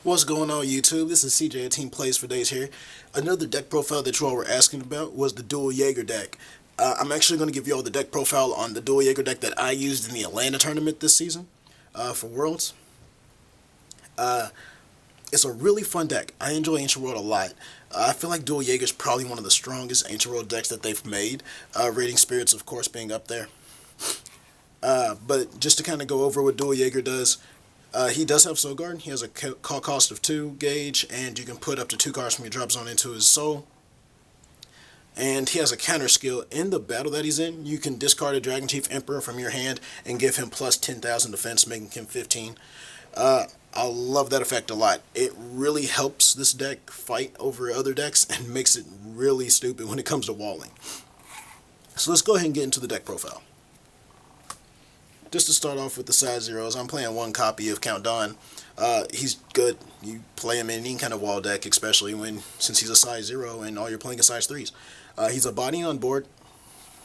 What's going on YouTube? This is CJ at Team Plays for Days here. Another deck profile that you all were asking about was the Duel Jaeger deck. I'm actually going to give you all the deck profile on the Duel Jaeger deck that I used in the Atlanta tournament this season for Worlds. It's a really fun deck. I enjoy Ancient World a lot. I feel like Duel Jaeger is probably one of the strongest Ancient World decks that they've made. Raiding Spirits, of course, being up there. But just to kind of go over what Duel Jaeger does, he does have Soul Guard. He has a call cost of 2 gauge, and you can put up to 2 cards from your drop zone into his soul. And he has a counter skill. In the battle that he's in, you can discard a Dragon Chief Emperor from your hand and give him plus 10,000 defense, making him 15. I love that effect a lot. It really helps this deck fight over other decks and makes it really stupid when it comes to walling. So let's go ahead and get into the deck profile. Just to start off with the size zeros, I'm playing 1 copy of Count Dawn. He's good. You play him in any kind of wall deck, especially since he's a size 0 and all you're playing is size 3s. He's a body on board,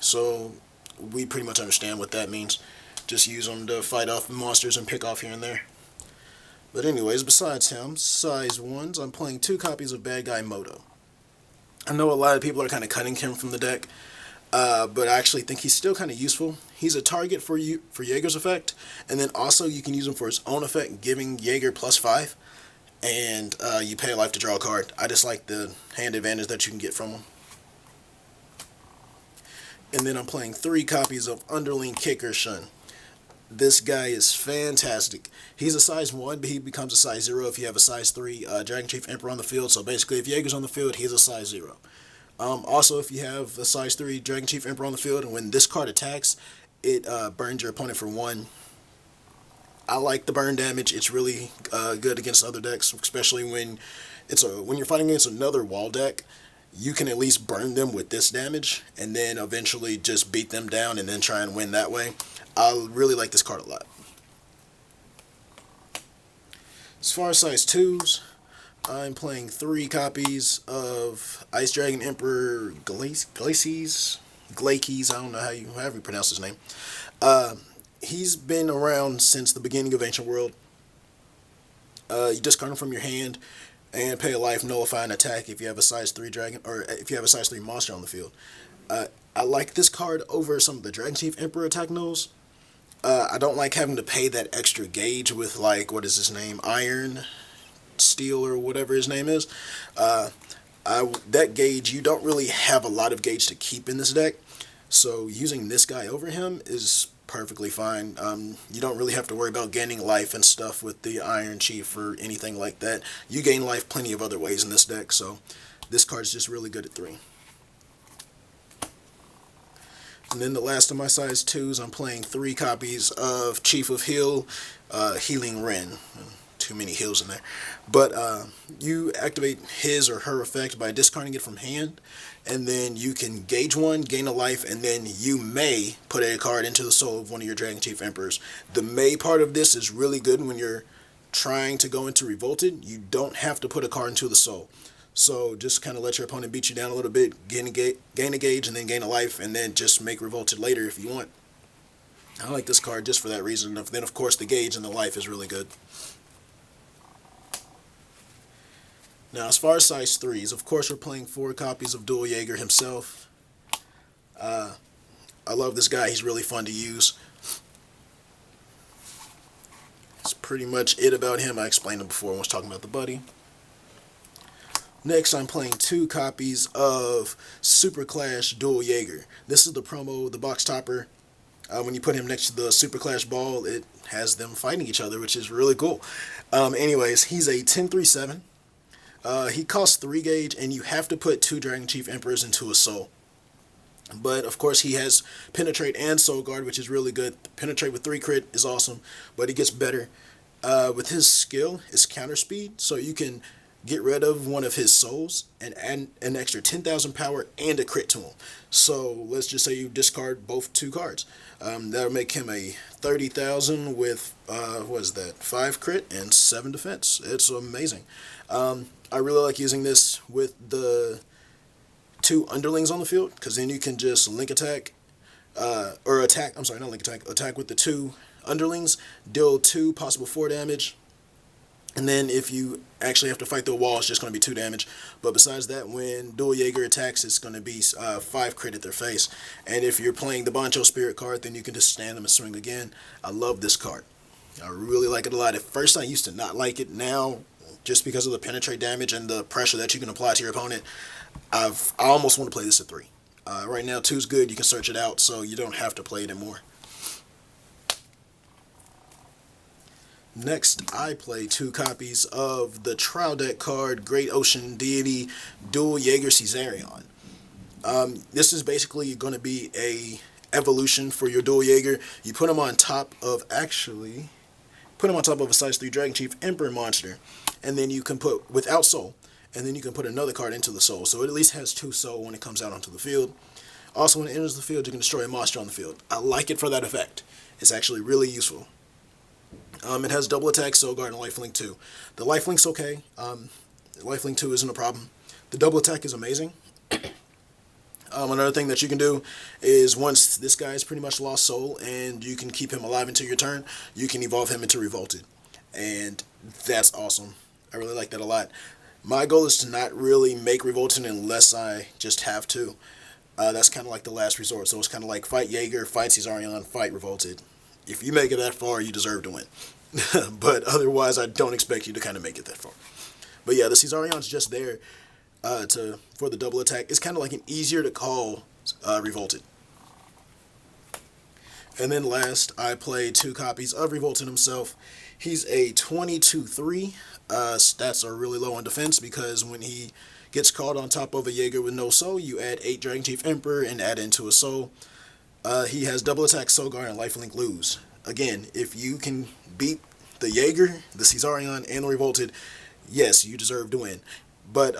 so we pretty much understand what that means. Just use him to fight off monsters and pick off here and there. But anyways, besides him, size 1s, I'm playing 2 copies of Bad Guy Moto. I know a lot of people are kind of cutting him from the deck. But I actually think he's still kind of useful. He's a target for Jaeger's effect, and then also you can use him for his own effect, giving Jaeger plus 5, and you pay a life to draw a card. I just like the hand advantage that you can get from him. And then I'm playing 3 copies of Underling Kicker Shun. This guy is fantastic. He's a size 1, but he becomes a size 0 if you have a size 3 Dragon Chief Emperor on the field. So basically, if Jaeger's on the field, he's a size 0. Also, if you have a size 3 Dragon Chief Emperor on the field, and when this card attacks, it burns your opponent for 1. I like the burn damage. It's really good against other decks, especially when you're fighting against another wall deck. You can at least burn them with this damage, and then eventually just beat them down and then try and win that way. I really like this card a lot. As far as size 2s, I'm playing 3 copies of Ice Dragon Emperor Glacies, I don't know however you pronounce his name. He's been around since the beginning of Ancient World. You discard him from your hand and pay a life, nullify an attack if you have a size 3 dragon, or if you have a size 3 monster on the field. I like this card over some of the Dragon Chief Emperor attack nulls. I don't like having to pay that extra gauge with, like, what is his name, Iron Steel or whatever his name is. That gauge, you don't really have a lot of gauge to keep in this deck, so using this guy over him is perfectly fine. You don't really have to worry about gaining life and stuff with the Iron Chief or anything like that. You gain life plenty of other ways in this deck, so this card's just really good at 3. And then the last of my size 2s, I'm playing 3 copies of Chief of Heal, Healing Ren. Too many heals in there. But you activate his or her effect by discarding it from hand, and then you can gauge 1, gain a life, and then you may put a card into the soul of one of your Dragon Chief Emperors. The may part of this is really good when you're trying to go into Revolted. You don't have to put a card into the soul. So just kind of let your opponent beat you down a little bit, gain a gauge, and then gain a life, and then just make Revolted later if you want. I like this card just for that reason. Then, of course, the gauge and the life is really good. Now, as far as size 3s, of course, we're playing 4 copies of Duel Jaeger himself. I love this guy. He's really fun to use. That's pretty much it about him. I explained him before when I was talking about the buddy. Next, I'm playing 2 copies of Super Clash Duel Jaeger. This is the promo, the box topper. When you put him next to the Super Clash ball, it has them fighting each other, which is really cool. Anyways, he's a 10-3-7. He costs 3 gauge, and you have to put 2 Dragon Chief Emperors into a soul. But, of course, he has Penetrate and Soul Guard, which is really good. Penetrate with 3 crit is awesome, but it gets better. With his skill, it's counter speed, so you can get rid of one of his souls and add an extra 10,000 power and a crit to him. So let's just say you discard both 2 cards. That'll make him a 30,000 with, what is that, 5 crit and 7 defense. It's amazing. I really like using this with the 2 underlings on the field, because then you can just link attack, attack with the 2 underlings, deal 2 possible 4 damage, And then if you actually have to fight through a wall, it's just going to be 2 damage. But besides that, when Duel Jaeger attacks, it's going to be 5 crit at their face. And if you're playing the Bancho Spirit card, then you can just stand them and swing again. I love this card. I really like it a lot. At first, I used to not like it. Now, just because of the penetrate damage and the pressure that you can apply to your opponent, I almost want to play this at 3. Right now, 2 is good. You can search it out, so you don't have to play it anymore. Next, I play 2 copies of the Trial Deck card, Great Ocean Deity, Duel Jaeger Caesarion. This is basically going to be a evolution for your Duel Jaeger. You put him on top of, put him on top of a size 3 Dragon Chief Emperor monster, and then you can put, without soul, and then you can put another card into the soul. So it at least has 2 soul when it comes out onto the field. Also, when it enters the field, you can destroy a monster on the field. I like it for that effect. It's actually really useful. It has double attack, soul guard, and lifelink 2. The lifelink's okay. Lifelink 2 isn't a problem. The double attack is amazing. Another thing that you can do is once this guy's pretty much lost soul and you can keep him alive until your turn, you can evolve him into Revolted. And that's awesome. I really like that a lot. My goal is to not really make Revolted unless I just have to. That's kind of like the last resort. So it's kind of like fight Jaeger, fight Caesarion, fight Revolted. If you make it that far, you deserve to win. But otherwise, I don't expect you to kind of make it that far. But yeah, the Caesarion's just there for the double attack. It's kind of like an easier to call Revolted. And then last, I played 2 copies of Revolted himself. He's a 22-3. Stats are really low on defense because when he gets caught on top of a Jaeger with no soul, you add 8 Dragon Chief Emperor and add into a soul. He has double attack, soul guard, and lifelink lose. Again, if you can beat the Jaeger, the Caesarion, and the Revolted, yes, you deserve to win. But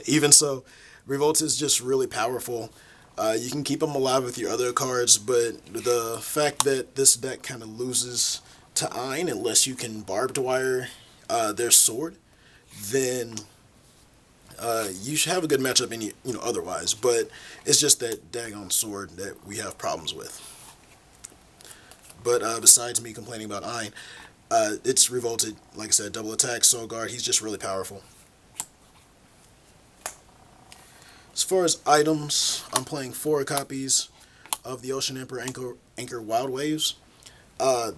even so, Revolted is just really powerful. You can keep him alive with your other cards, but the fact that this deck kind of loses to Ein unless you can barbed wire their sword, then you should have a good matchup otherwise. But it's just that daggone sword that we have problems with. But besides me complaining about Ein, it's Revolted. Like I said, double attack, soul guard. He's just really powerful. As far as items, I'm playing 4 copies of the Ocean Emperor Anchor Wild Waves.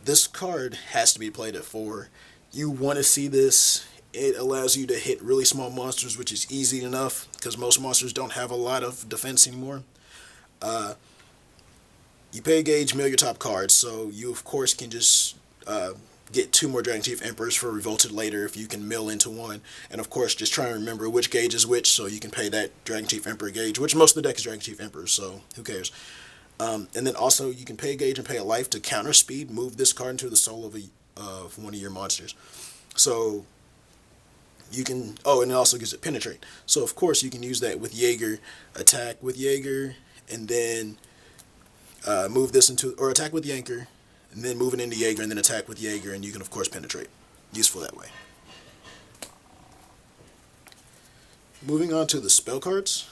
This card has to be played at 4. You want to see this. It allows you to hit really small monsters, which is easy enough because most monsters don't have a lot of defense anymore. You pay a gauge, mill your top cards, so you of course can just get 2 more Dragon Chief Emperors for Revolted later if you can mill into one. And of course just try and remember which gauge is which so you can pay that Dragon Chief Emperor gauge, which most of the deck is Dragon Chief Emperors, so who cares. And then also you can pay a gauge and pay a life to counter speed, move this card into the soul of one of your monsters. So you can, and it also gives it penetrate. So of course you can use that with Jaeger, attack with Jaeger, and then move this into, or attack with Jaeger, and then move it into Jaeger, and then attack with Jaeger, and you can of course penetrate. Useful that way. Moving on to the spell cards.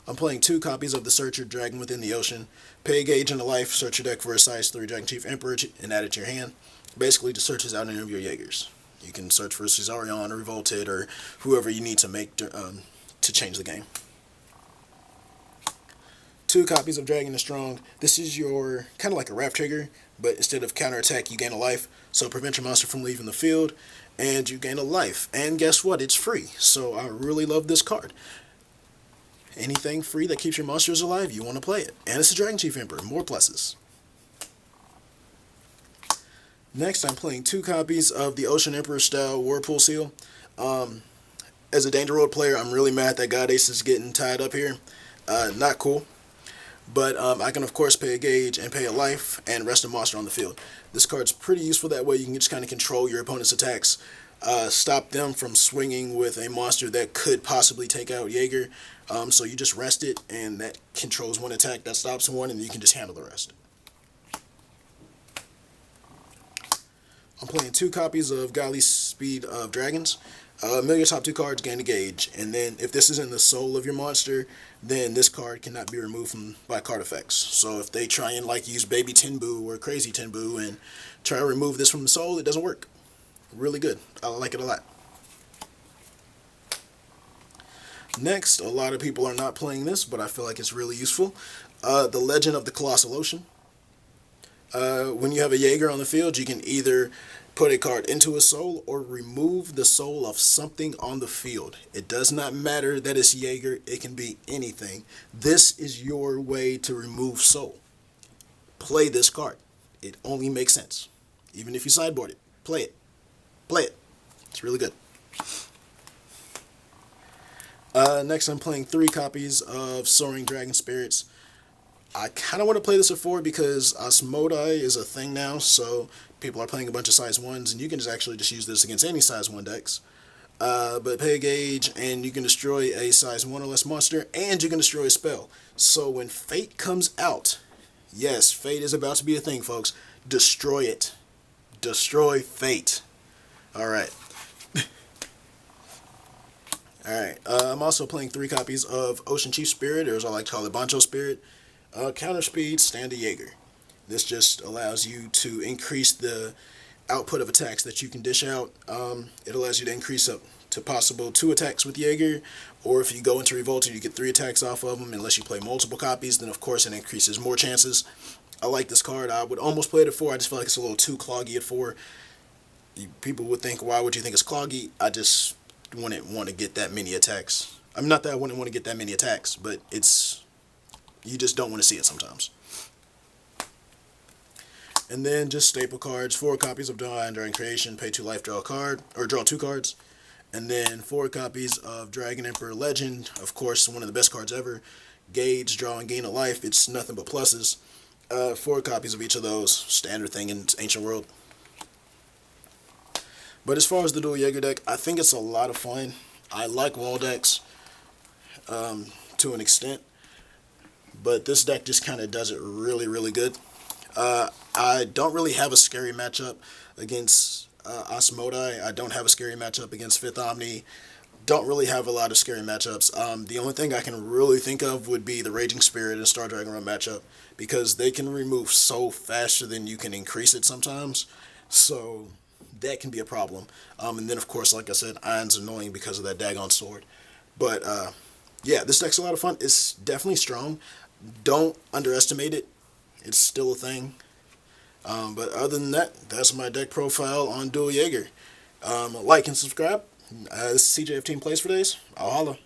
I'm playing 2 copies of the Searcher Dragon Within the Ocean. Pay a gauge and a life, search your deck for a size 3 Dragon Chief Emperor, and add it to your hand. Basically just searches out any of your Jaegers. You can search for Caesarion or Revolted or whoever you need to make to change the game. 2 copies of Dragon is Strong. This is your kind of like a wrap trigger, but instead of counterattack, you gain a life. So prevent your monster from leaving the field, and you gain a life. And guess what? It's free. So I really love this card. Anything free that keeps your monsters alive, you want to play it. And it's a Dragon Chief Emperor. More pluses. Next, I'm playing 2 copies of the Ocean Emperor style Whirlpool Seal. As a Danger Road player, I'm really mad that God Ace is getting tied up here. Not cool. But I can of course pay a gauge and pay a life and rest a monster on the field. This card's pretty useful that way. You can just kind of control your opponent's attacks. Stop them from swinging with a monster that could possibly take out Jaeger. So you just rest it, and that controls one attack that stops one, and you can just handle the rest. I'm playing 2 copies of Godly Speed of Dragons. Mill your top 2 cards, gain a gauge, and then if this is in the soul of your monster, then this card cannot be removed by card effects. So if they try and use Baby Tenbu or Crazy Tenbu and try to remove this from the soul, it doesn't work. Really good. I like it a lot. Next, a lot of people are not playing this, but I feel like it's really useful. The Legend of the Colossal Ocean. When you have a Jaeger on the field, you can either put a card into a soul or remove the soul of something on the field. It does not matter that it's Jaeger, it can be anything. This is your way to remove soul. Play this card. It only makes sense. Even if you sideboard it, play it. Play it. It's really good. Next, I'm playing 3 copies of Soaring Dragon Spirits. I kind of want to play this at 4 because Osmodai is a thing now, so people are playing a bunch of size 1s, and you can just actually just use this against any size 1 decks. But pay a gauge, and you can destroy a size 1 or less monster, and you can destroy a spell. So when Fate comes out, yes, Fate is about to be a thing, folks. Destroy it. Destroy Fate. Alright. Alright, I'm also playing 3 copies of Ocean Chief Spirit, or as I like to call it, Bancho Spirit. Counter speed, standard Jaeger. This just allows you to increase the output of attacks that you can dish out. It allows you to increase up to possible 2 attacks with Jaeger, or if you go into Revolter, you get 3 attacks off of them. Unless you play multiple copies, then of course it increases more chances. I like this card. I would almost play it at 4. I just feel like it's a little too cloggy at 4. People would think, why would you think it's cloggy? I just wouldn't want to get that many attacks. I mean, not that I wouldn't want to get that many attacks, but you just don't want to see it sometimes. And then just staple cards, 4 copies of Divine Dragon Creation, pay 2 life, draw a card, or draw 2 cards. And then 4 copies of Dragon Emperor Legend, of course, one of the best cards ever. Gauge, draw, and gain a life, it's nothing but pluses. 4 copies of each of those, standard thing in Ancient World. But as far as the Duel Jaeger deck, I think it's a lot of fun. I like wall decks to an extent, but this deck just kind of does it really, really good. I don't really have a scary matchup against Osmodai. I don't have a scary matchup against 5th Omni. Don't really have a lot of scary matchups. The only thing I can really think of would be the Raging Spirit and Star Dragon Run matchup, because they can remove so faster than you can increase it sometimes. So that can be a problem. And then, of course, like I said, Iron's annoying because of that daggone sword. But, yeah, this deck's a lot of fun. It's definitely strong. Don't underestimate it. It's still a thing. But other than that, that's my deck profile on Duel Jaeger. Like and subscribe. This is CJF Team Plays for Days. I'll holla.